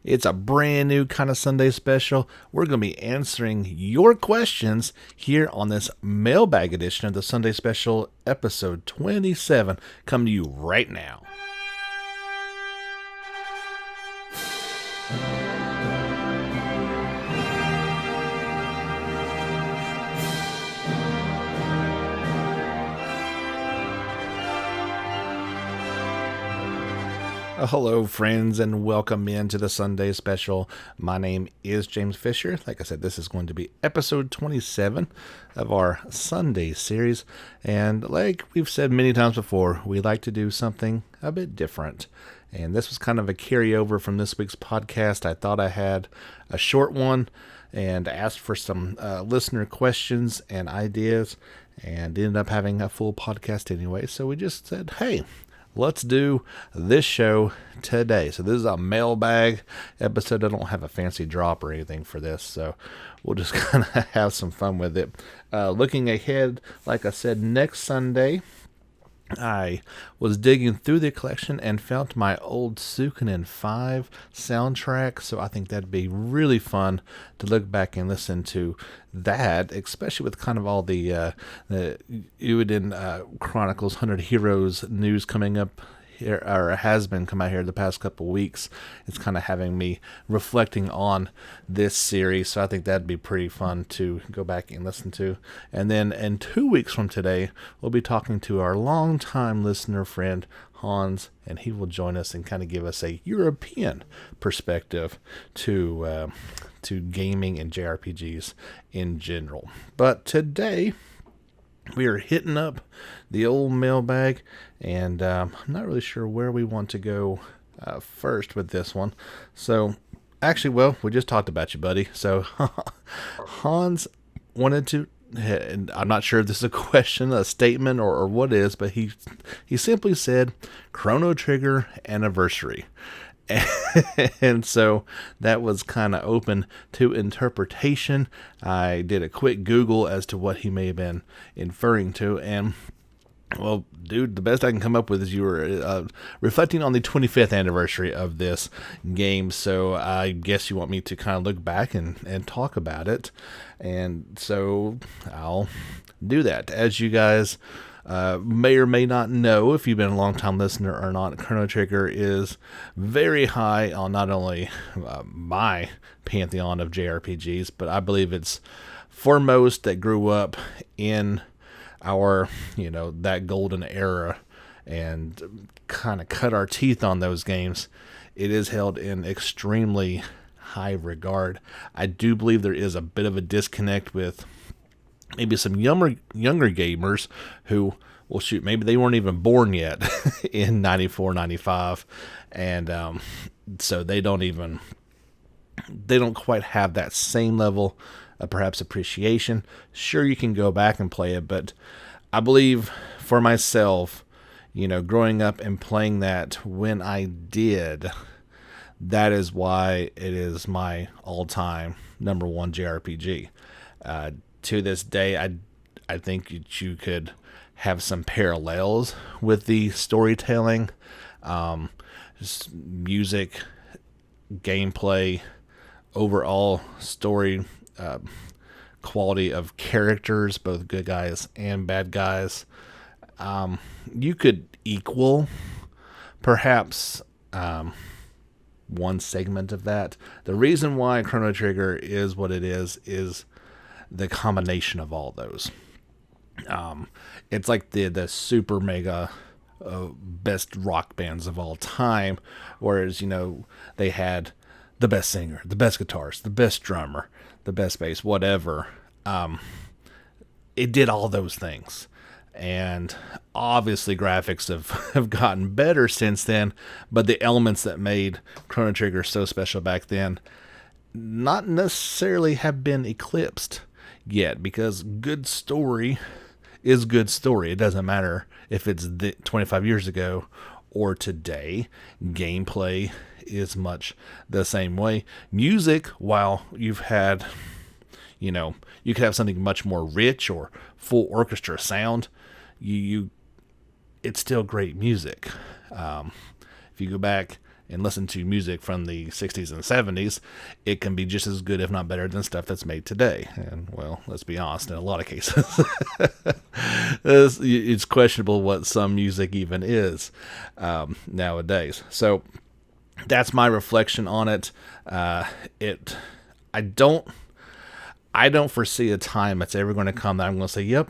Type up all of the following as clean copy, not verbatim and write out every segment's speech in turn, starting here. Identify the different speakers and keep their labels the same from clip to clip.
Speaker 1: It's a brand new kind of Sunday special. We're going to be answering your questions here on this Mailbag edition of the Sunday Special, episode 27, coming to you right now. Hello, friends, and welcome into the Sunday Special. My name is James Fisher. Like I said, this is going to be episode 27 of our Sunday series. And like we've said many times before, we like to do something a bit different. And this was kind of a carryover from this week's podcast. I thought I had a short one and asked for some listener questions and ideas, and ended up having a full podcast anyway. So we just said, hey, let's do this show today. So this is a mailbag episode. I don't have a fancy drop or anything for this, so we'll just kind of have some fun with it. Looking ahead, like I said, next Sunday, I was digging through the collection and found my old Suikoden 5 soundtrack, so I think that'd be really fun to look back and listen to that, especially with kind of all the Ueden Chronicles 100 Heroes news coming up here, or has been come out here the past couple weeks. It's kind of having me reflecting on this series, so I think that'd be pretty fun to go back and listen to. And then in 2 weeks from today, we'll be talking to our longtime listener friend Hans, and he will join us and kind of give us a European perspective to gaming and JRPGs in general. But today, we are hitting up the old mailbag, and I'm not really sure where we want to go first with this one. So, actually, well, we just talked about you, buddy. So, Hans wanted to, and I'm not sure if this is a question, a statement, or what is, but he simply said, Chrono Trigger anniversary. And so that was kind of open to interpretation. I did a quick Google as to what he may have been inferring to, and well, dude, the best I can come up with is you were reflecting on the 25th anniversary of this game, so I guess you want me to kind of look back and talk about it, and so I'll do that. As you guys may or may not know, if you've been a long-time listener or not, Chrono Trigger is very high on not only my pantheon of JRPGs, but I believe it's foremost that grew up in our, that golden era and kind of cut our teeth on those games. It is held in extremely high regard. I do believe there is a bit of a disconnect with maybe some younger gamers who, well, shoot, maybe they weren't even born yet in 94, 95, and so they don't quite have that same level of perhaps appreciation. Sure, you can go back and play it, but I believe for myself, growing up and playing that when I did, that is why it is my all-time number one JRPG. To this day, I think you could have some parallels with the storytelling, music, gameplay, overall story, quality of characters, both good guys and bad guys. You could equal perhaps one segment of that. The reason why Chrono Trigger is what it is the combination of all those. It's like the super mega best rock bands of all time, whereas they had the best singer, the best guitarist, the best drummer, the best bass, whatever. It did all those things, and obviously graphics have gotten better since then, but the elements that made Chrono Trigger so special back then not necessarily have been eclipsed yet, because good story is good story. It doesn't matter if it's 25 years ago or today. Gameplay is much the same way. Music, while you've had, you could have something much more rich or full orchestra sound, it's still great music. If you go back and listen to music from the 60s and 70s, it can be just as good, if not better, than stuff that's made today. And, well, let's be honest, in a lot of cases, it's questionable what some music even is nowadays. So that's my reflection on it. I don't foresee a time that's ever going to come that I'm going to say, yep,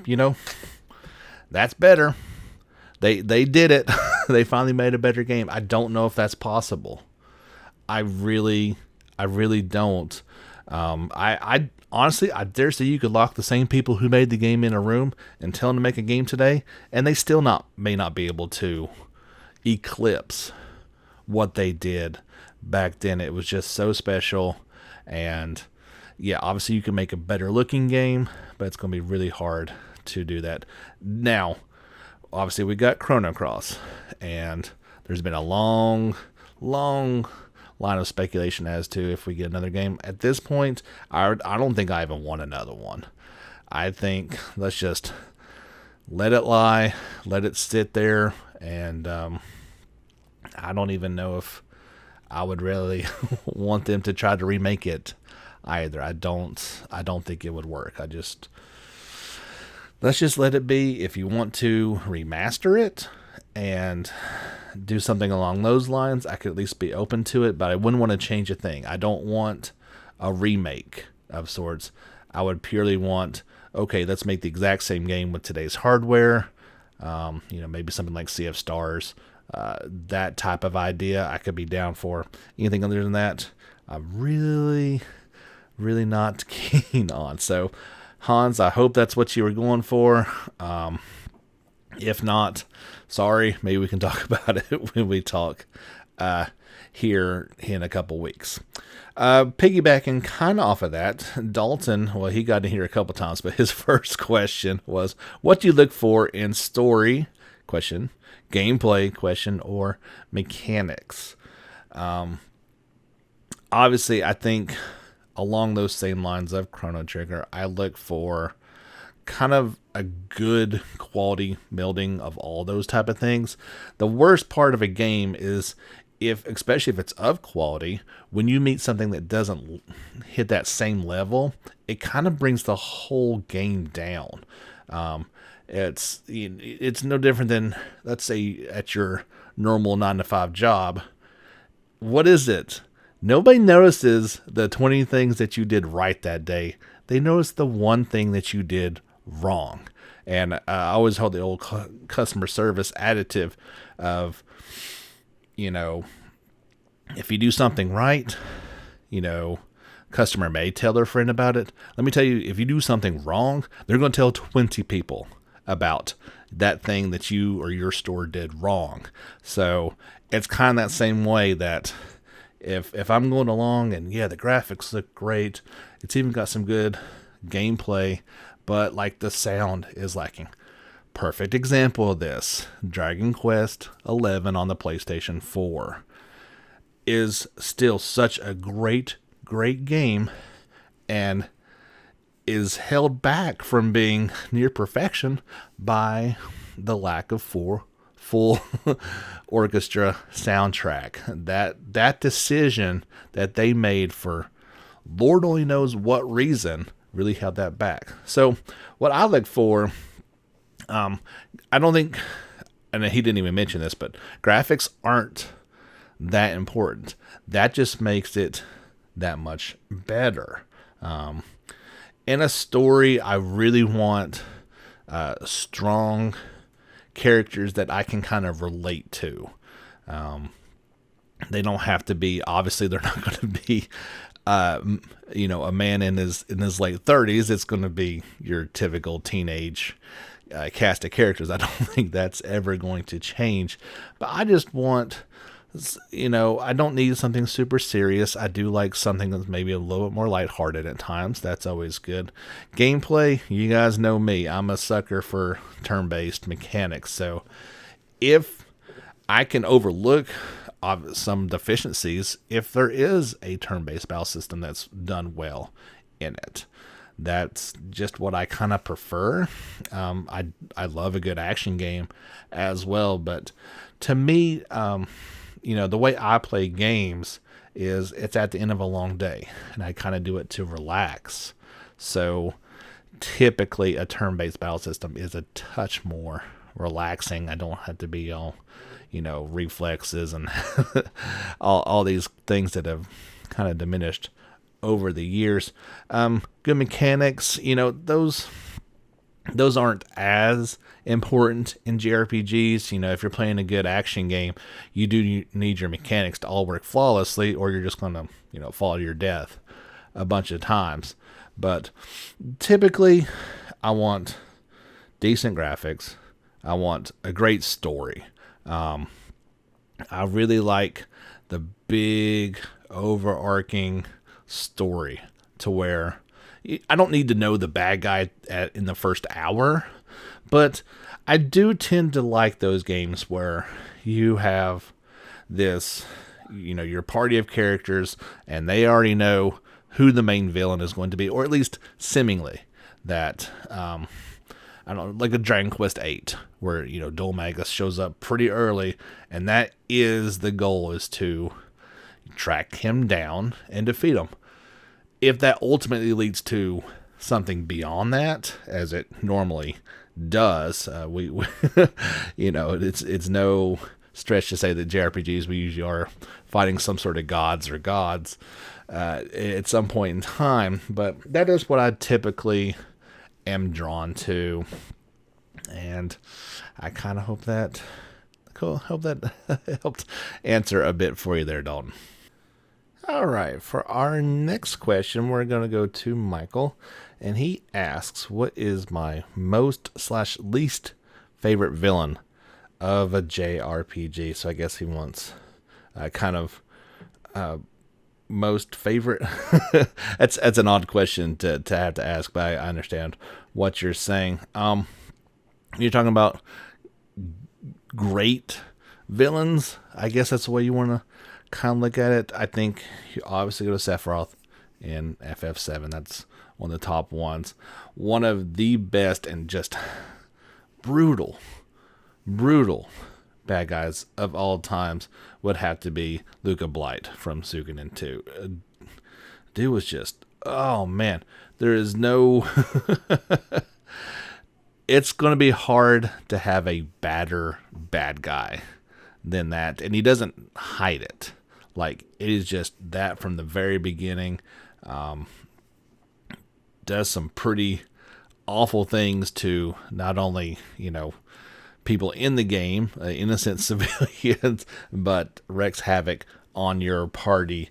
Speaker 1: that's better. They did it. They finally made a better game. I don't know if that's possible. I really don't. I honestly, I dare say you could lock the same people who made the game in a room and tell them to make a game today, and they still may not be able to eclipse what they did back then. It was just so special. And yeah, obviously you can make a better looking game, but it's going to be really hard to do that. Now, obviously we got Chrono Cross, and there's been a long line of speculation as to if we get another game. At this point, I don't think I even want another one. I think let's just let it lie, let it sit there, and I don't even know if I would really want them to try to remake it either. I don't think it would work. Let's just let it be. If you want to remaster it and do something along those lines, I could at least be open to it, but I wouldn't want to change a thing. I don't want a remake of sorts. I would purely want, okay, let's make the exact same game with today's hardware. Maybe something like Sea of Stars. That type of idea I could be down for. Anything other than that, I'm really not keen on. So, Hans, I hope that's what you were going for. If not, sorry. Maybe we can talk about it when we talk here in a couple weeks. Piggybacking kind of off of that, Dalton, well, he got in here a couple times, but his first question was, what do you look for in story, question, gameplay, question, or mechanics? Obviously, I think along those same lines of Chrono Trigger, I look for kind of a good quality melding of all those type of things. The worst part of a game is especially if it's of quality, when you meet something that doesn't hit that same level, it kind of brings the whole game down. It's no different than, let's say, at your normal 9-to-5 job. What is it? Nobody notices the 20 things that you did right that day. They notice the one thing that you did wrong. And I always hold the old customer service additive of, if you do something right, customer may tell their friend about it. Let me tell you, if you do something wrong, they're going to tell 20 people about that thing that you or your store did wrong. So it's kind of that same way that if I'm going along and yeah, the graphics look great, it's even got some good gameplay, but like the sound is lacking. Perfect example of this, Dragon Quest XI on the PlayStation 4 is still such a great game, and is held back from being near perfection by the lack of full orchestra soundtrack. That decision that they made for Lord only knows what reason really held that back. So what I look for, I don't think, and he didn't even mention this, but graphics aren't that important. That just makes it that much better. In a story, I really want strong characters that I can kind of relate to. They don't have to be, obviously they're not going to be a man in his late 30s. It's going to be your typical teenage cast of characters. I don't think that's ever going to change, but I just want, I don't need something super serious. I do like something that's maybe a little bit more lighthearted at times. That's always good. Gameplay, you guys know me. I'm a sucker for turn-based mechanics. So if I can overlook some deficiencies, if there is a turn-based battle system that's done well in it, that's just what I kind of prefer. I love a good action game as well, but to me, the way I play games is it's at the end of a long day, and I kind of do it to relax. So typically a turn-based battle system is a touch more relaxing. I don't have to be all, reflexes and all these things that have kind of diminished over the years. Good mechanics, those aren't as important in JRPGs. If you're playing a good action game, you do need your mechanics to all work flawlessly, or you're just going to, fall to your death a bunch of times. But typically, I want decent graphics. I want a great story. I really like the big, overarching story to where I don't need to know the bad guy in the first hour, but I do tend to like those games where you have this, your party of characters, and they already know who the main villain is going to be, or at least seemingly that, I don't know, like a Dragon Quest VIII, where, Dol Magus shows up pretty early, and that is the goal, is to track him down and defeat him. If that ultimately leads to something beyond that, as it normally does, we it's no stretch to say that JRPGs, we usually are fighting some sort of gods at some point in time, but that is what I typically am drawn to, and I kind of hope that helped answer a bit for you there, Dalton. All right, for our next question, we're going to go to Michael, and he asks, what is my most/least favorite villain of a JRPG? So I guess he wants most favorite. That's an odd question to have to ask, but I understand what you're saying. You're talking about great villains. I guess that's the way you want to kind of look at it. I think you obviously go to Sephiroth in FF7. That's one of the top ones. One of the best and just brutal bad guys of all times would have to be Luca Blight from Suikoden 2. Dude was just, oh man, there is no it's going to be hard to have a badder bad guy than that, and he doesn't hide it. Like, it is just that from the very beginning. Does some pretty awful things to not only, people in the game, innocent civilians, but wreaks havoc on your party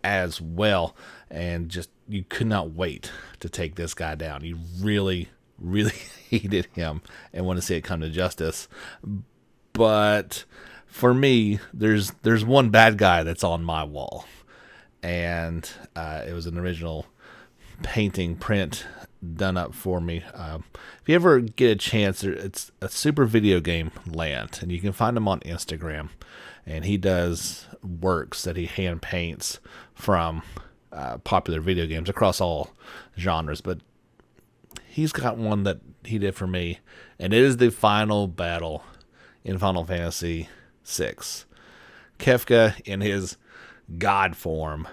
Speaker 1: as well. And just, you could not wait to take this guy down. You really, really hated him and want to see it come to justice. But for me, there's one bad guy that's on my wall, and it was an original painting print done up for me. If you ever get a chance, it's a Super Video Game Land, and you can find him on Instagram, and he does works that he hand paints from popular video games across all genres, but he's got one that he did for me, and it is the final battle in Final Fantasy VI. Kefka in his god form.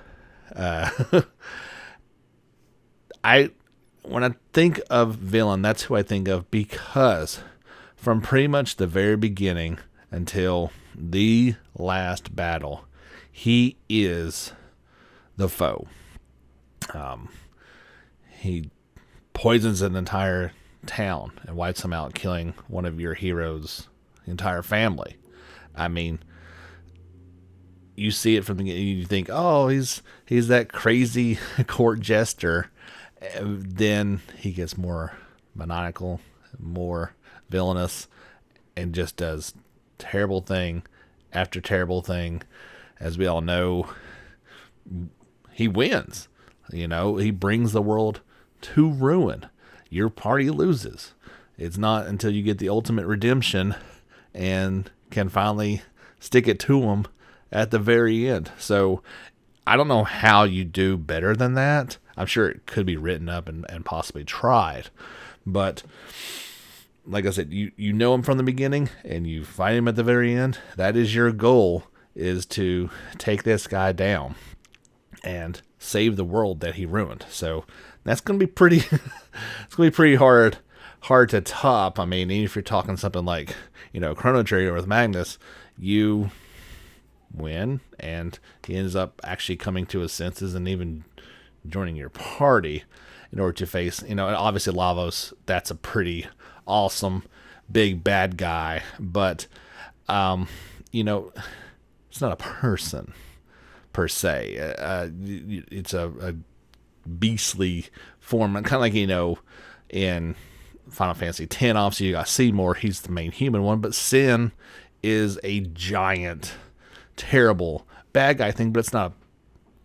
Speaker 1: When I think of villain, that's who I think of, because from pretty much the very beginning until the last battle, he is the foe. He poisons an entire town and wipes them out, killing one of your heroes' entire family. I mean, you see it from the beginning, you think, oh, he's that crazy court jester. Then he gets more maniacal, more villainous, and just does terrible thing after terrible thing. As we all know, he wins. He brings the world to ruin. Your party loses. It's not until you get the ultimate redemption and can finally stick it to him at the very end. So I don't know how you do better than that. I'm sure it could be written up and possibly tried. But like I said, you know him from the beginning and you fight him at the very end. That is your goal, is to take this guy down and save the world that he ruined. So that's going to be pretty, it's going to be pretty hard to top. I mean, even if you're talking something like, Chrono Trigger with Magnus, you win, and he ends up actually coming to his senses and even joining your party in order to face, and obviously Lavos, that's a pretty awesome big bad guy, but, it's not a person per se. It's a beastly form, kind of like, in Final Fantasy X, obviously you got Seymour, he's the main human one, but Sin is a giant, terrible bad guy thing, but it's not.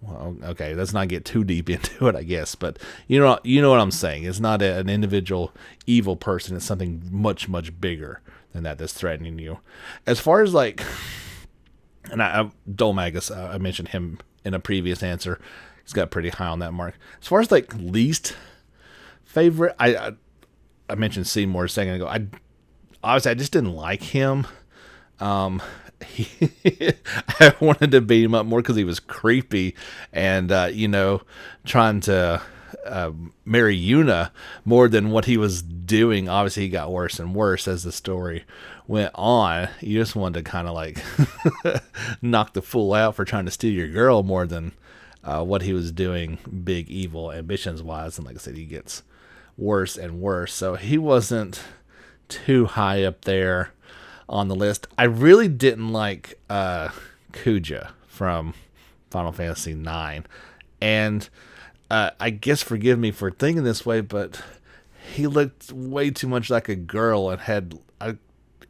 Speaker 1: Well, okay, let's not get too deep into it, I guess, but you know what I'm saying. It's not an individual evil person. It's something much, much bigger than that's threatening you. As far as Dolmagus, I mentioned him in a previous answer. He's got pretty high on that mark. As far as least favorite, I mentioned Seymour a second ago. I just didn't like him. I wanted to beat him up more because he was creepy and, trying to marry Yuna more than what he was doing. Obviously, he got worse and worse as the story went on. You just wanted to kind of knock the fool out for trying to steal your girl more than what he was doing big evil ambitions-wise. And like I said, he gets worse and worse. So he wasn't too high up there on the list. I really didn't like Kuja from Final Fantasy IX, and I guess forgive me for thinking this way, but he looked way too much like a girl and had,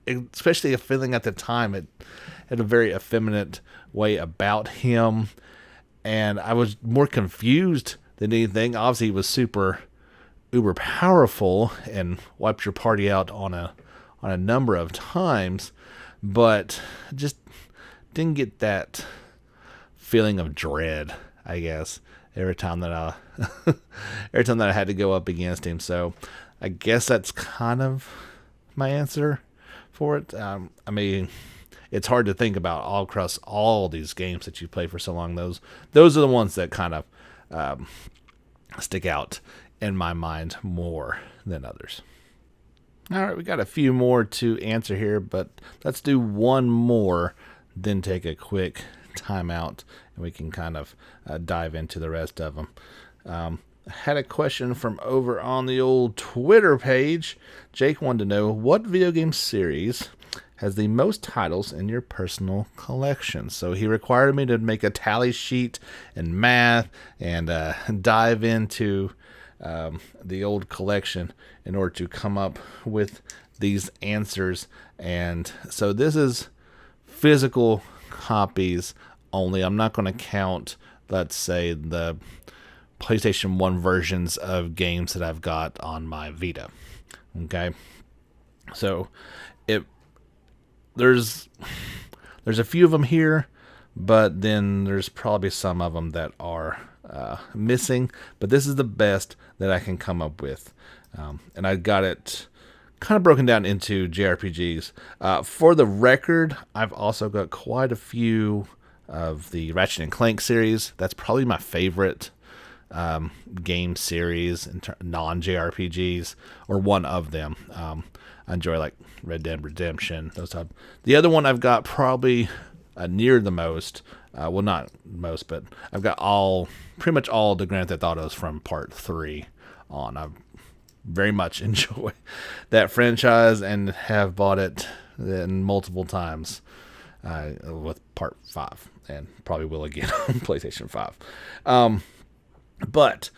Speaker 1: especially a feeling at the time, it had a very effeminate way about him, and I was more confused than anything. Obviously, he was super uber powerful and wiped your party out on a number of times, but just didn't get that feeling of dread, I guess, every time that I had to go up against him. So I guess that's kind of my answer for it. I mean, it's hard to think about all across all these games that you play for so long. Those are the ones that kind of stick out in my mind more than others. All right, we got a few more to answer here, but let's do one more, then take a quick timeout, and we can kind of dive into the rest of them. I had a question from over on the old Twitter page. Jake wanted to know, what video game series has the most titles in your personal collection? So he required me to make a tally sheet and math and dive into the old collection in order to come up with these answers. And so this is physical copies only. I'm not going to count, let's say, the PlayStation 1 versions of games that I've got on my Vita. Okay, so there's a few of them here, but then there's probably some of them that are missing, but this is the best that I can come up with. And I got it kind of broken down into JRPGs. For the record, I've also got quite a few of the Ratchet and Clank series. That's probably my favorite game series, non-JRPGs, or one of them. I enjoy like Red Dead Redemption, those type. The other one I've got probably near the most, well, not most, but I've got pretty much all the Grand Theft Autos from Part 3 on. I very much enjoy that franchise and have bought it multiple times with Part 5, and probably will again on PlayStation 5. But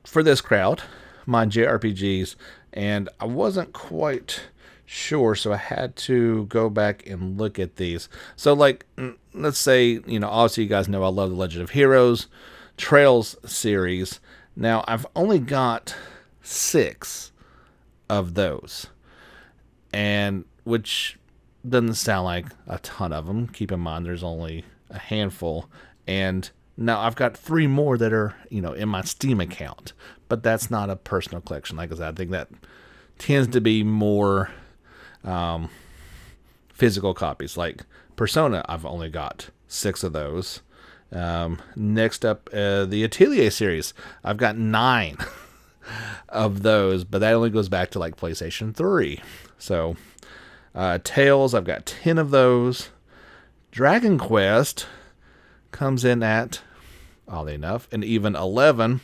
Speaker 1: for this crowd, my JRPGs, and I wasn't quite sure, so I had to go back and look at these. So, like, let's say, obviously you guys know I love the Legend of Heroes Trails series. Now, I've only got 6 of those, and which doesn't sound like a ton of them. Keep in mind, there's only a handful, and now I've got 3 more that are, in my Steam account, but that's not a personal collection. Like I said, I think that tends to be more physical copies, like Persona, I've only got 6 of those. Next up, the Atelier series. I've got 9 of those, but that only goes back to like PlayStation 3. So, Tales, I've got 10 of those. Dragon Quest comes in at, oddly enough, an even 11.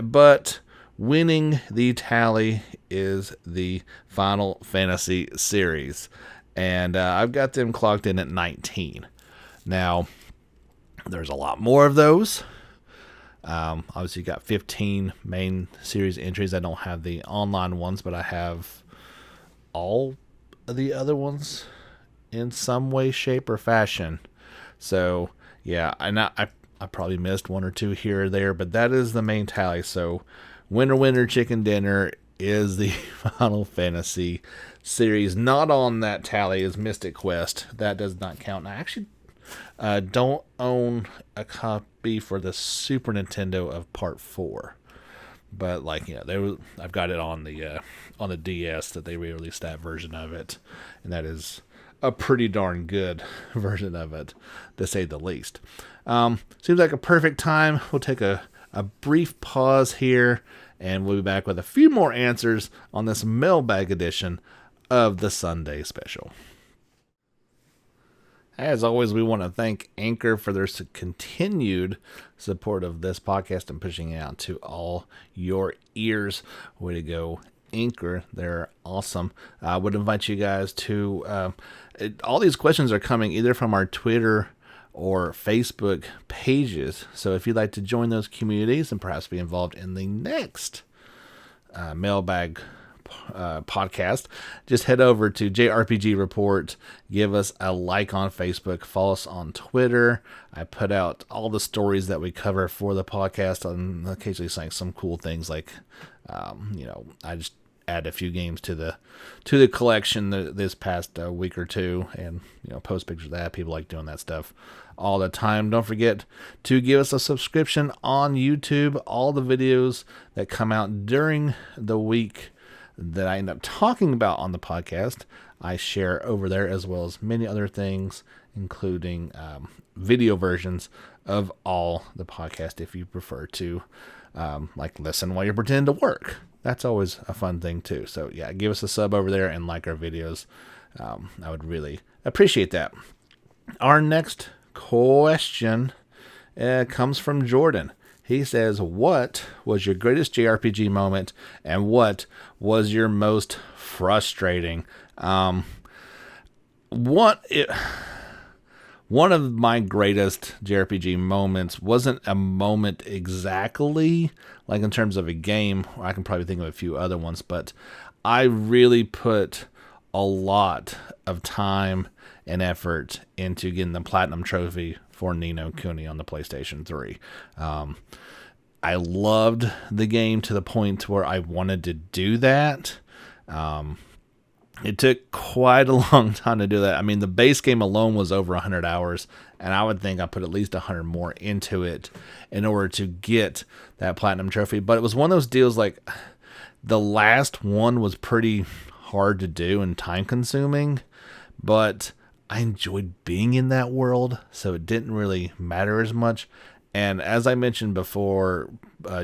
Speaker 1: But winning the tally is the Final Fantasy series. And I've got them clocked in at 19. Now, there's a lot more of those. Obviously, you got 15 main series entries. I don't have the online ones, but I have all of the other ones in some way, shape, or fashion. So, yeah, I probably missed 1 or 2 here or there, but that is the main tally. So, winner, chicken dinner is the Final Fantasy series. Not on that tally is Mystic Quest. That does not count. I actually don't own a copy for the Super Nintendo of Part 4, but like, yeah, I've got it on the DS that they re-released that version of it, and that is a pretty darn good version of it, to say the least. Seems like a perfect time. We'll take a brief pause here, and we'll be back with a few more answers on this mailbag edition of the Sunday special. As always, we want to thank Anchor for their continued support of this podcast and pushing it out to all your ears. Way to go, Anchor. They're awesome. I would invite you guys to... all these questions are coming either from our Twitter or Facebook pages. So if you'd like to join those communities and perhaps be involved in the next mailbag podcast, just head over to JRPG Report, give us a like on Facebook, follow us on Twitter. I put out all the stories that we cover for the podcast, and occasionally saying some cool things like, I just add a few games to the collection this past week or two, and post pictures of that. People like doing that stuff all the time. Don't forget to give us a subscription on YouTube. All the videos that come out during the week that I end up talking about on the podcast, I share over there, as well as many other things, including video versions of all the podcast if you prefer to like listen while you're pretending to work. That's always a fun thing too. So yeah, give us a sub over there and like our videos. I would really appreciate that. Our next question comes from Jordan. He says, what was your greatest JRPG moment, and what was your most frustrating? One of my greatest JRPG moments wasn't a moment exactly, like in terms of a game. I can probably think of a few other ones, but I really put a lot of time and effort into getting the Platinum Trophy for Ni no Kuni on the PlayStation 3. I loved the game to the point where I wanted to do that. It took quite a long time to do that. I mean, the base game alone was over 100 hours, and I would think I put at least 100 more into it in order to get that Platinum Trophy. But it was one of those deals, like, the last one was pretty hard to do and time-consuming, but I enjoyed being in that world, so it didn't really matter as much. And as I mentioned before,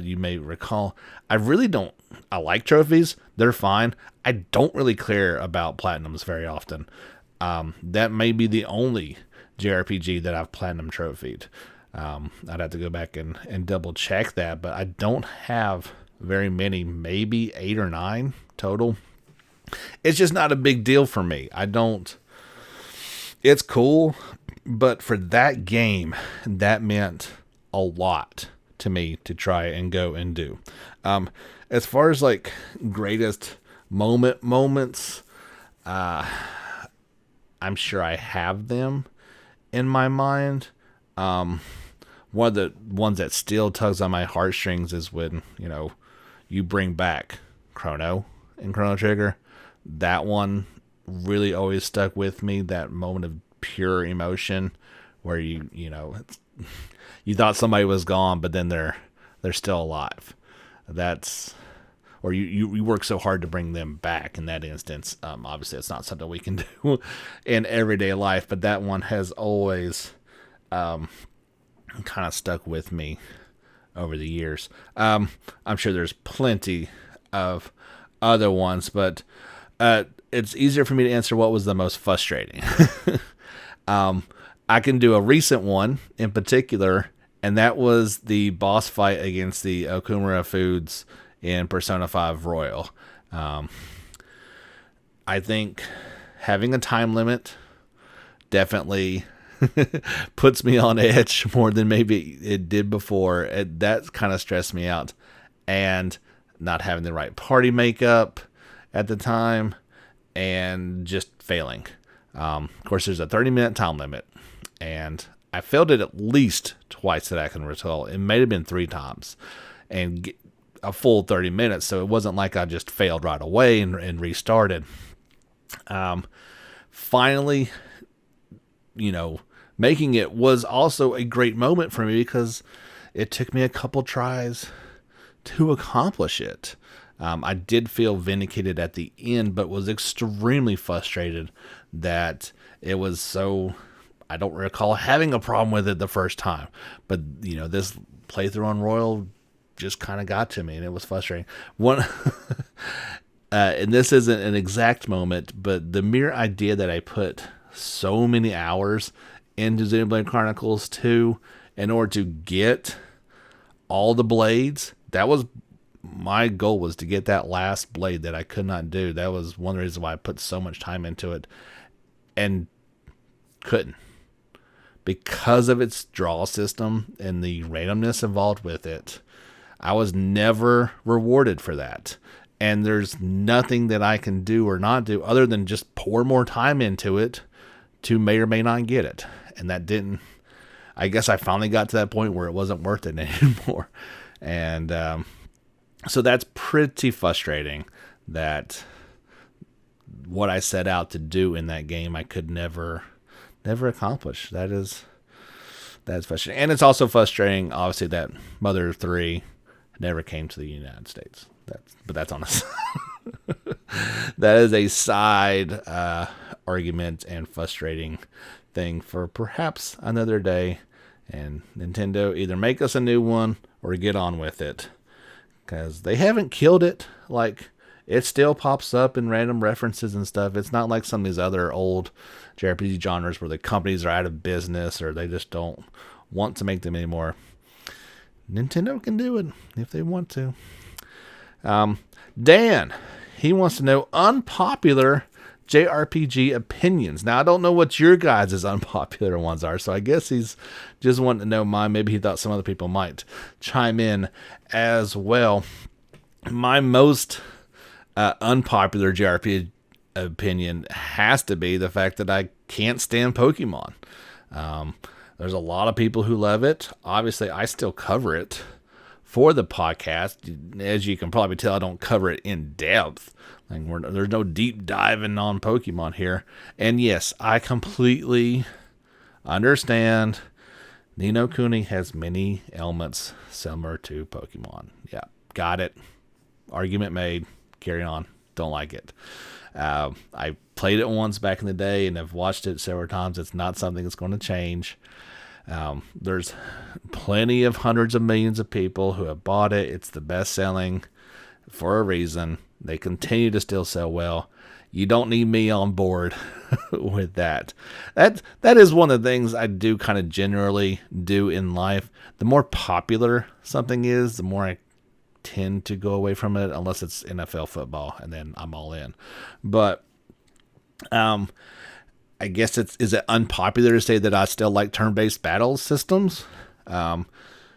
Speaker 1: you may recall, I like trophies. They're fine. I don't really care about platinums very often. That may be the only JRPG that I've platinum trophied. I'd have to go back and double check that, but I don't have very many, maybe 8 or 9 total. It's just not a big deal for me. It's cool, but for that game, that meant a lot to me to try and go and do. As far as like greatest moments, I'm sure I have them in my mind. One of the ones that still tugs on my heartstrings is when, you bring back Chrono and Chrono Trigger. That one really always stuck with me, that moment of pure emotion where you thought somebody was gone, but then they're still alive. That's or you work so hard to bring them back in that instance. Obviously, it's not something we can do in everyday life, but that one has always kind of stuck with me over the years. I'm sure there's plenty of other ones, but it's easier for me to answer what was the most frustrating. I can do a recent one in particular, and that was the boss fight against the Okumura Foods in Persona 5 Royal. I think having a time limit definitely puts me on edge more than maybe it did before. That kind of stressed me out. And not having the right party makeup at the time, and just failing. Of course, there's a 30-minute time limit, and I failed it at least twice that I can recall. It may have been 3 times, and get a full 30 minutes, so it wasn't like I just failed right away and restarted. Finally, making it was also a great moment for me because it took me a couple tries to accomplish it. I did feel vindicated at the end, but was extremely frustrated that it was so... I don't recall having a problem with it the first time, but this playthrough on Royal just kind of got to me, and it was frustrating. And this isn't an exact moment, but the mere idea that I put so many hours into Xenoblade Chronicles 2 in order to get all the blades, that was my goal, was to get that last blade that I could not do. That was one of the reasons why I put so much time into it and couldn't, because of its draw system and the randomness involved with it. I was never rewarded for that. And there's nothing that I can do or not do other than just pour more time into it to may or may not get it. And that didn't... I guess I finally got to that point where it wasn't worth it anymore. And so that's pretty frustrating that what I set out to do in that game, I could never accomplish. That's frustrating. And it's also frustrating, obviously, that Mother 3 never came to the United States. But that's on us. That is a side argument and frustrating thing for perhaps another day. And Nintendo, either make us a new one or get on with it, because they haven't killed it. Like, it still pops up in random references and stuff. It's not like some of these other old JRPG genres where the companies are out of business or they just don't want to make them anymore. Nintendo can do it if they want to. Dan, he wants to know unpopular JRPG opinions. Now, I don't know what your guys' unpopular ones are, so I guess he's just wanting to know mine. Maybe he thought some other people might chime in as well. My most unpopular JRPG opinion has to be the fact that I can't stand Pokemon. There's a lot of people who love it. Obviously, I still cover it for the podcast. As you can probably tell, I don't cover it in depth. Like, there's no deep diving on Pokemon here. And yes, I completely understand Ni no Kuni has many elements similar to Pokemon. Yeah, got it. Argument made. Carry on. Don't like it. I played it once back in the day and have watched it several times. It's not something that's going to change. There's plenty of hundreds of millions of people who have bought it. It's the best selling for a reason. They continue to still sell well. You don't need me on board with that. That is one of the things I do kind of generally do in life. The more popular something is, the more I tend to go away from it, unless it's NFL football, and then I'm all in. But I guess is it unpopular to say that I still like turn-based battle systems?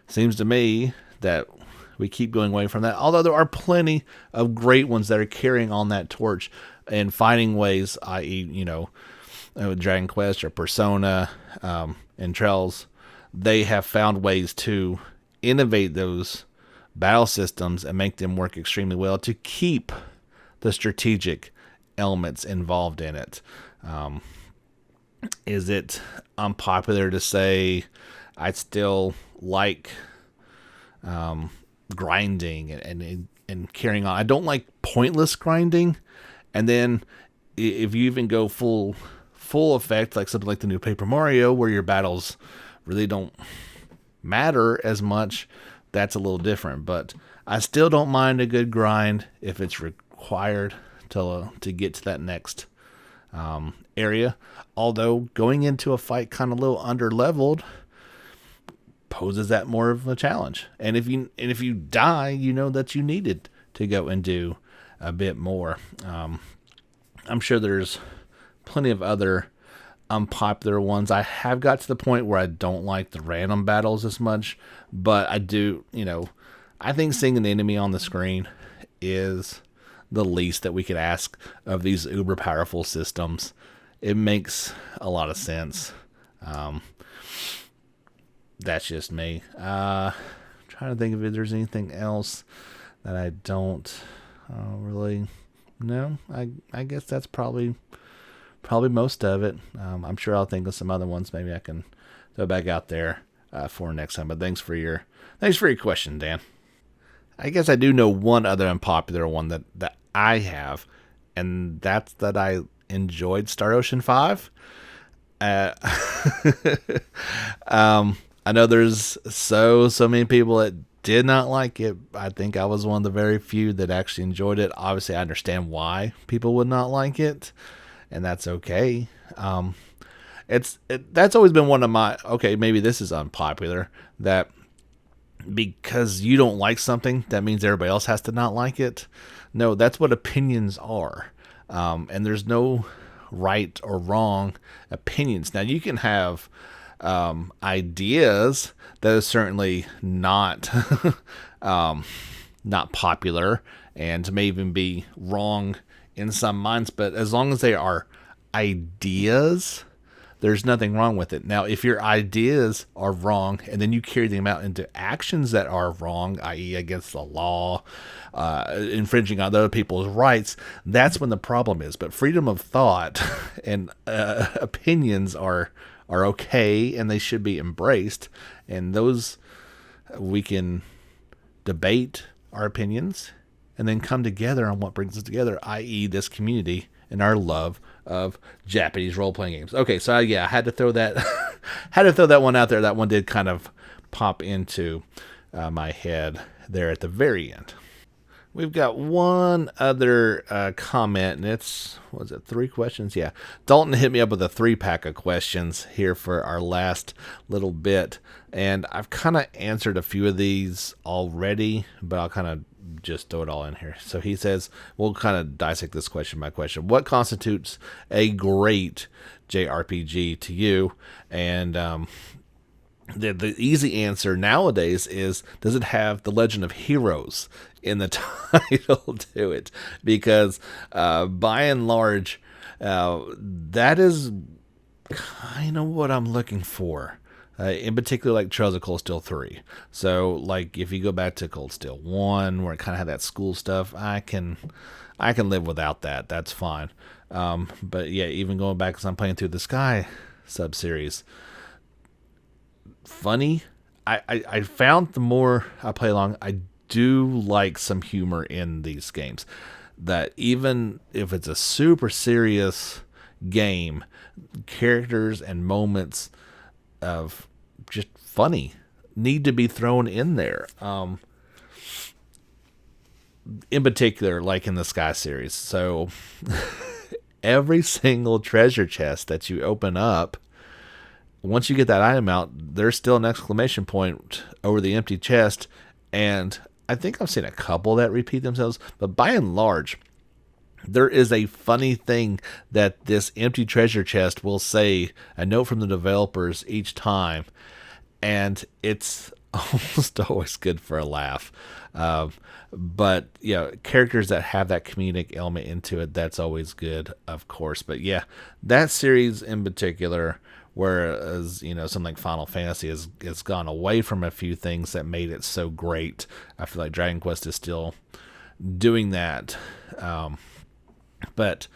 Speaker 1: Seems to me that we keep going away from that, although there are plenty of great ones that are carrying on that torch and finding ways, i.e., Dragon Quest or Persona and Trails. They have found ways to innovate those battle systems and make them work extremely well to keep the strategic elements involved in it. Is it unpopular to say I still like grinding and and carrying on. I don't like pointless grinding. And then if you even go full effect, like something like the new Paper Mario, where your battles really don't matter as much, that's a little different. But I still don't mind a good grind if it's required to get to that next area. Although going into a fight kind of a little under-leveled poses that more of a challenge. And if you die, you know that you needed to go and do a bit more. I'm sure there's plenty of other unpopular ones. I have got to the point where I don't like the random battles as much, but I do, I think seeing an enemy on the screen is the least that we could ask of these uber powerful systems. It makes a lot of sense. That's just me. Trying to think if there's anything else that I don't really know. I guess that's probably most of it. I'm sure I'll think of some other ones. Maybe I can throw back out there for next time. But thanks for your question, Dan. I guess I do know one other unpopular one that I have, and that's that I enjoyed Star Ocean 5. I know there's so many people that did not like it. I think I was one of the very few that actually enjoyed it. Obviously, I understand why people would not like it, and that's okay. That's always been one of my, okay, maybe this is unpopular, that because you don't like something, that means everybody else has to not like it. No, that's what opinions are. And there's no right or wrong opinions. Now, you can have ideas that are certainly not not popular and may even be wrong in some minds, but as long as they are ideas, there's nothing wrong with it. Now, if your ideas are wrong and then you carry them out into actions that are wrong, i.e. against the law, infringing on other people's rights, that's when the problem is. But freedom of thought and opinions are okay, and they should be embraced. And those, we can debate our opinions and then come together on what brings us together, i.e. this community and our love of Japanese role-playing games. Okay, so I had to throw that one out there. That one did kind of pop into my head there at the very end. We've got one other comment, and it's, was it 3 questions? Yeah. Dalton hit me up with a 3-pack of questions here for our last little bit, and I've kind of answered a few of these already, but I'll kind of just throw it all in here. So he says, we'll kind of dissect this question by question. What constitutes a great JRPG to you? And the easy answer nowadays is, does it have the Legend of Heroes in the title to it? Because by and large, that is kind of what I'm looking for. In particular, like Trails of Cold Steel 3. So, like, if you go back to Cold Steel 1, where it kind of had that school stuff, I can live without that. That's fine. But yeah, even going back, as I'm playing through the Sky sub-series, funny. I found the more I play along, I do like some humor in these games. That even if it's a super serious game, characters and moments of just funny need to be thrown in there. In particular, like in the Sky series. So every single treasure chest that you open up, once you get that item out, there's still an exclamation point over the empty chest. And I think I've seen a couple that repeat themselves, but by and large, there is a funny thing that this empty treasure chest will say, a note from the developers each time, and it's almost always good for a laugh. But characters that have that comedic element into it, that's always good, of course. But yeah, that series in particular, whereas something like Final Fantasy has gone away from a few things that made it so great. I feel like Dragon Quest is still doing that. But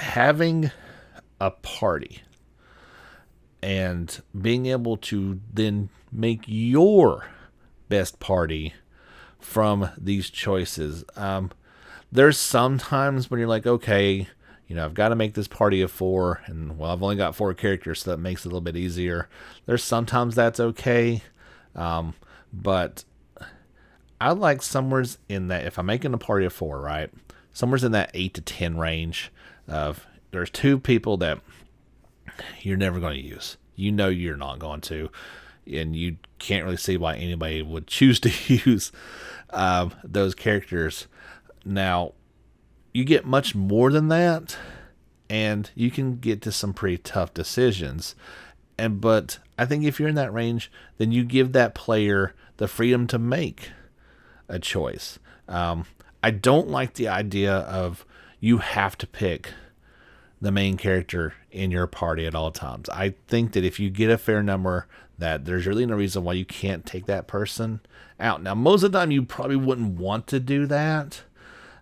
Speaker 1: having a party and being able to then make your best party from these choices. There's some times when you're like, okay, I've got to make this party of 4, and well, I've only got 4 characters, so that makes it a little bit easier. There's sometimes that's okay, but I like somewhere's in that, if I'm making a party of 4, right, somewhere's in that 8 to 10 range of there's 2 people that you're never going to use. You're not going to, and you can't really see why anybody would choose to use those characters. Now, you get much more than that, and you can get to some pretty tough decisions. But I think if you're in that range, then you give that player the freedom to make a choice. I don't like the idea of you have to pick the main character in your party at all times. I think that if you get a fair number, that there's really no reason why you can't take that person out. Now, most of the time, you probably wouldn't want to do that.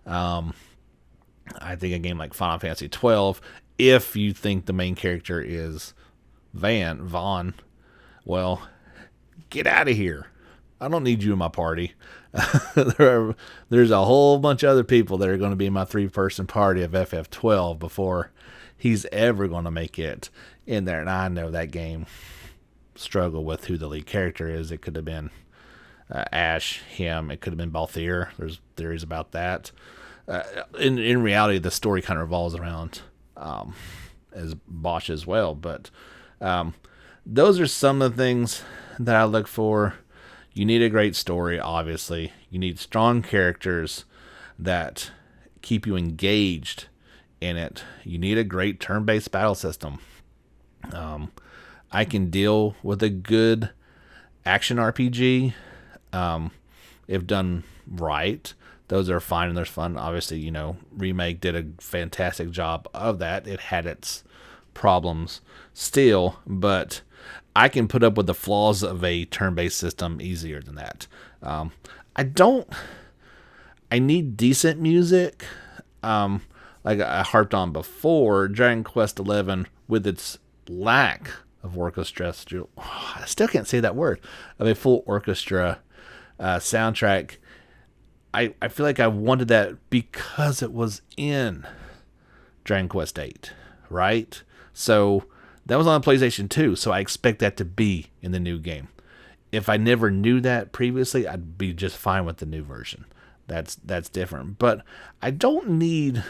Speaker 1: I think a game like Final Fantasy 12, if you think the main character is Vaughn, well, get out of here. I don't need you in my party. There's a whole bunch of other people that are going to be in my 3-person party of FF12 before he's ever going to make it in there. And I know that game struggled with who the lead character is. It could have been Ash, him. It could have been Balthier. There's theories about that. In reality, the story kind of revolves around as Bosch as well. But those are some of the things that I look for. You need a great story, obviously. You need strong characters that keep you engaged in it. You need a great turn-based battle system. I can deal with a good action RPG if done right. Those are fine and they're fun. Obviously, Remake did a fantastic job of that. It had its problems still, but I can put up with the flaws of a turn-based system easier than that. I need decent music. Like I harped on before, Dragon Quest XI, with its lack of orchestra, I still can't say that word, of a full orchestra soundtrack. I feel like I wanted that because it was in Dragon Quest VIII, right? So that was on PlayStation 2, so I expect that to be in the new game. If I never knew that previously, I'd be just fine with the new version. That's different. But I don't need...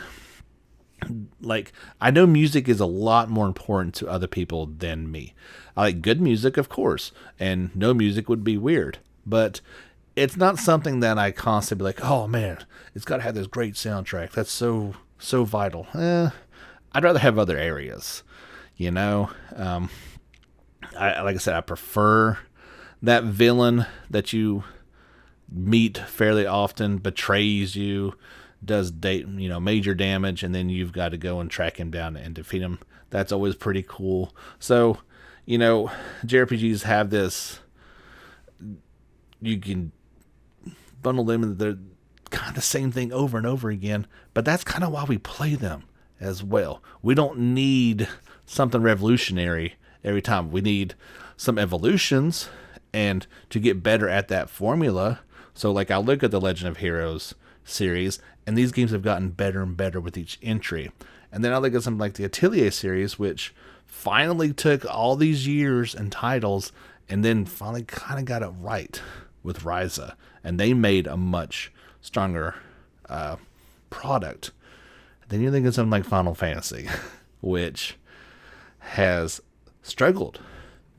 Speaker 1: I know music is a lot more important to other people than me. I like good music, of course, and no music would be weird. But it's not something that I constantly be like, oh man, it's got to have this great soundtrack. That's so vital. I'd rather have other areas, like I said, I prefer that villain that you meet fairly often, betrays you, does major damage, and then you've got to go and track him down and defeat him. That's always pretty cool. So, JRPGs have this, you can bundle them and they're kind of the same thing over and over again, but that's kind of why we play them as well. We don't need something revolutionary every time. We need some evolutions and to get better at that formula. So I look at the Legend of Heroes series, and these games have gotten better and better with each entry. And then I look at something like the Atelier series, which finally took all these years and titles and then finally kind of got it right with Ryza. And they made a much stronger product. Then you think of something like Final Fantasy, which has struggled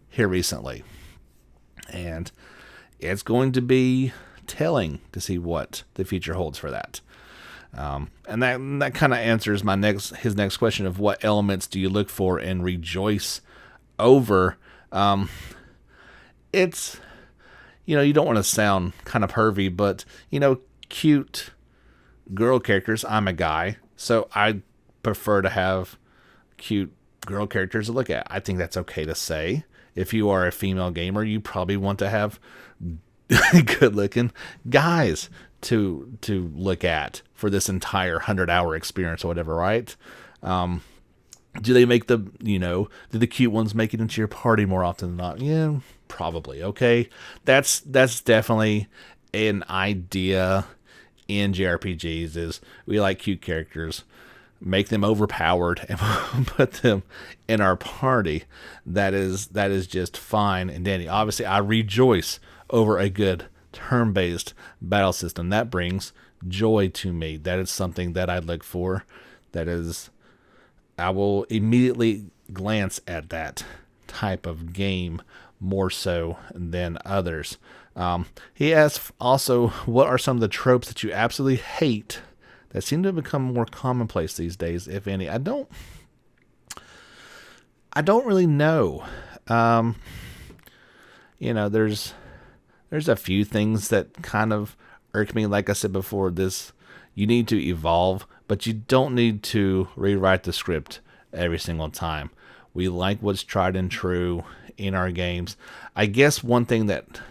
Speaker 1: here recently. And it's going to be telling to see what the future holds for that. And that kind of answers his next question of what elements do you look for and rejoice over. It's, you don't want to sound kind of pervy, but, cute girl characters. I'm a guy, so I prefer to have cute girl characters to look at. I think that's okay to say. If you are a female gamer, you probably want to have good-looking guys to look at for this entire 100-hour experience or whatever, right? Do they make do the cute ones make it into your party more often than not? Yeah, probably. Okay, that's definitely an idea in JRPGs is we like cute characters, make them overpowered, and put them in our party. That is just fine and dandy. Obviously, I rejoice over a good turn-based battle system. That brings joy to me. That is something that I look for. That is, I will immediately glance at that type of game more so than others. He asks also, what are some of the tropes that you absolutely hate that seem to become more commonplace these days, if any? I don't really know. There's a few things that kind of irk me. Like I said before, you need to evolve, but you don't need to rewrite the script every single time. We like what's tried and true in our games. I guess one thing that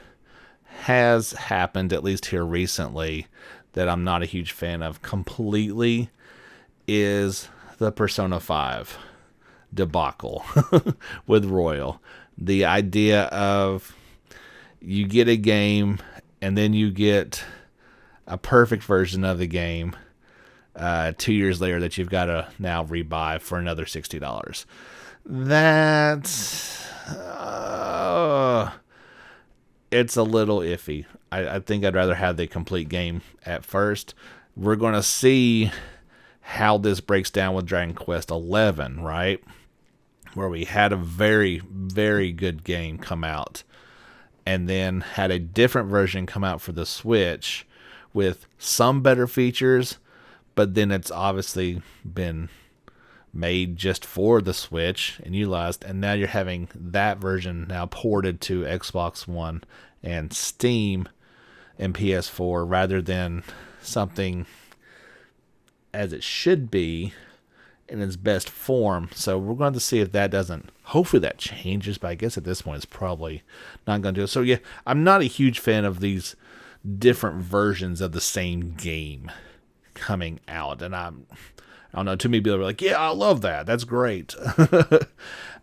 Speaker 1: has happened, at least here recently, that I'm not a huge fan of completely is the Persona 5 debacle with Royal. The idea of you get a game and then you get a perfect version of the game 2 years later that you've got to now rebuy for another $60. That's it's a little iffy. I think I'd rather have the complete game at first. We're going to see how this breaks down with Dragon Quest XI, right? Where we had a very, very good game come out and then had a different version come out for the Switch with some better features, but then it's obviously been made just for the Switch and utilized, and now you're having that version now ported to Xbox One and Steam and PS4 rather than something as it should be in its best form. So we're going to see if that doesn't, hopefully that changes, but I guess at this point it's probably not going to do it. So yeah, I'm not a huge fan of these different versions of the same game coming out, and I don't know, too many people are like, yeah, I love that. That's great.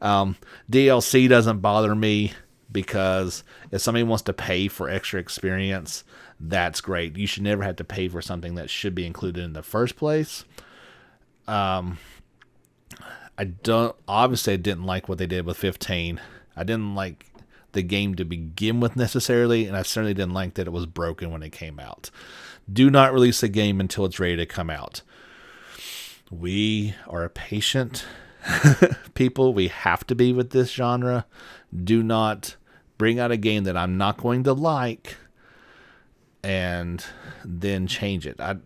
Speaker 1: DLC doesn't bother me because if somebody wants to pay for extra experience, that's great. You should never have to pay for something that should be included in the first place. I didn't like what they did with 15. I didn't like the game to begin with necessarily, and I certainly didn't like that it was broken when it came out. Do not release a game until it's ready to come out. We are a patient people. We have to be with this genre. Do not bring out a game that I'm not going to like and then change it. I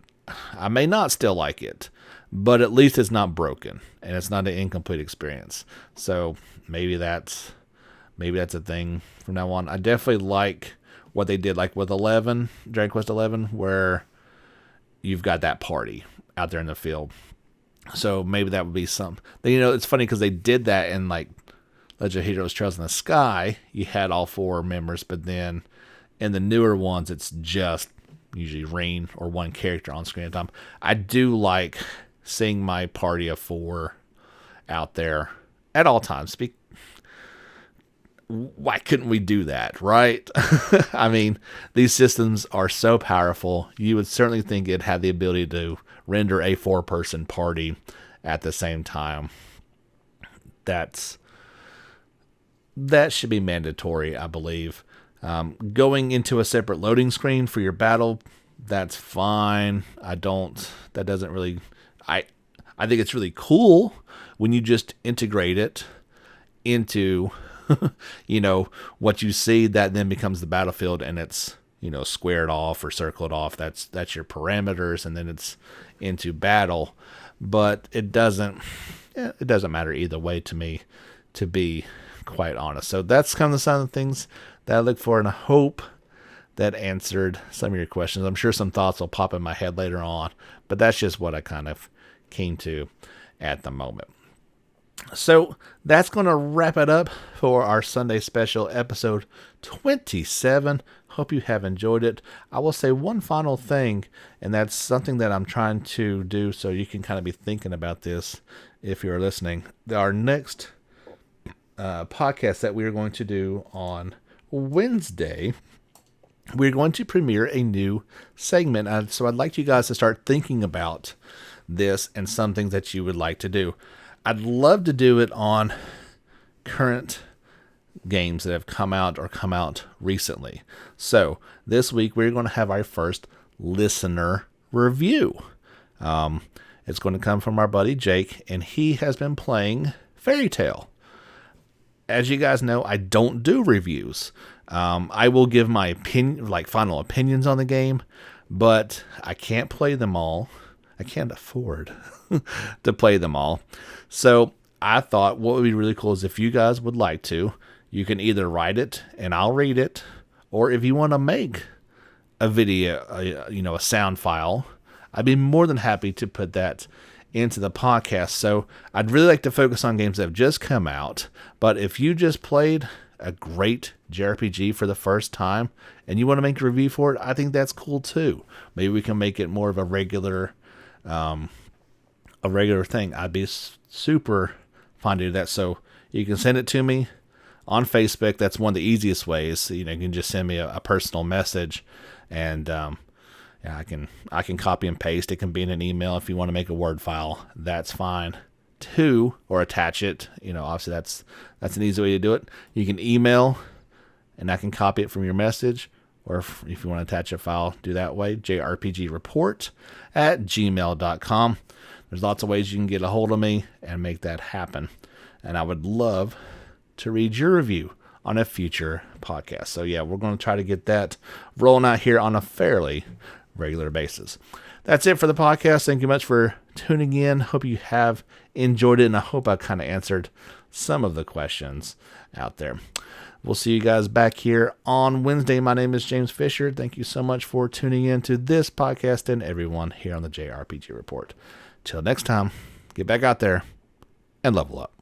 Speaker 1: may not still like it, but at least it's not broken and it's not an incomplete experience. So maybe that's a thing from now on. I definitely like what they did, like with Dragon Quest 11, where you've got that party out there in the field. So maybe that would be some. It's funny because they did that in like Legend of Heroes Trails in the Sky. You had all 4 members, but then in the newer ones, it's just usually Rain or one character on screen at a time. I do like seeing my party of 4 out there at all times. Why couldn't we do that, right? I mean, these systems are so powerful. You would certainly think it had the ability to render a 4-person party at the same time. That should be mandatory, I believe. Going into a separate loading screen for your battle, that's fine. I think it's really cool when you just integrate it into what you see, that then becomes the battlefield, and it's squared off or circled off. That's your parameters, and then it's into battle. But it doesn't matter either way to me, to be quite honest. So that's kind of the sound of things that I look for, and I hope that answered some of your questions. I'm sure some thoughts will pop in my head later on, but that's just what I kind of came to at the moment. So that's going to wrap it up for our Sunday special episode 27. Hope you have enjoyed it. I will say one final thing, and that's something that I'm trying to do so you can kind of be thinking about this if you're listening. Our next podcast that we are going to do on Wednesday we're going to premiere a new segment. So I'd like you guys to start thinking about this and some things that you would like to do. I'd love to do it on current games that have come out or come out recently. So this week we're going to have our first listener review. It's going to come from our buddy Jake, and he has been playing Fairy Tail. As you guys know, I don't do reviews. I will give my final opinions on the game, but I can't play them all. I can't afford to play them all. So I thought what would be really cool is if you guys would like to, you can either write it and I'll read it, or if you want to make a video, a sound file, I'd be more than happy to put that into the podcast. So I'd really like to focus on games that have just come out. But if you just played a great JRPG for the first time and you want to make a review for it, I think that's cool too. Maybe we can make it more of a regular thing. I'd be super fine to do that. So you can send it to me on Facebook. That's one of the easiest ways. You can just send me a personal message, and I can copy and paste. It can be in an email. If you want to make a Word file, that's fine too, or attach it. Obviously that's an easy way to do it. You can email, and I can copy it from your message, or if you want to attach a file, do that way. jrpgreport@gmail.com. There's lots of ways you can get a hold of me and make that happen. And I would love to read your review on a future podcast. So yeah, we're going to try to get that rolling out here on a fairly regular basis. That's it for the podcast. Thank you much for tuning in. Hope you have enjoyed it, and I hope I kind of answered some of the questions out there. We'll see you guys back here on Wednesday. My name is James Fisher. Thank you so much for tuning in to this podcast and everyone here on the JRPG Report. Till next time, get back out there and level up.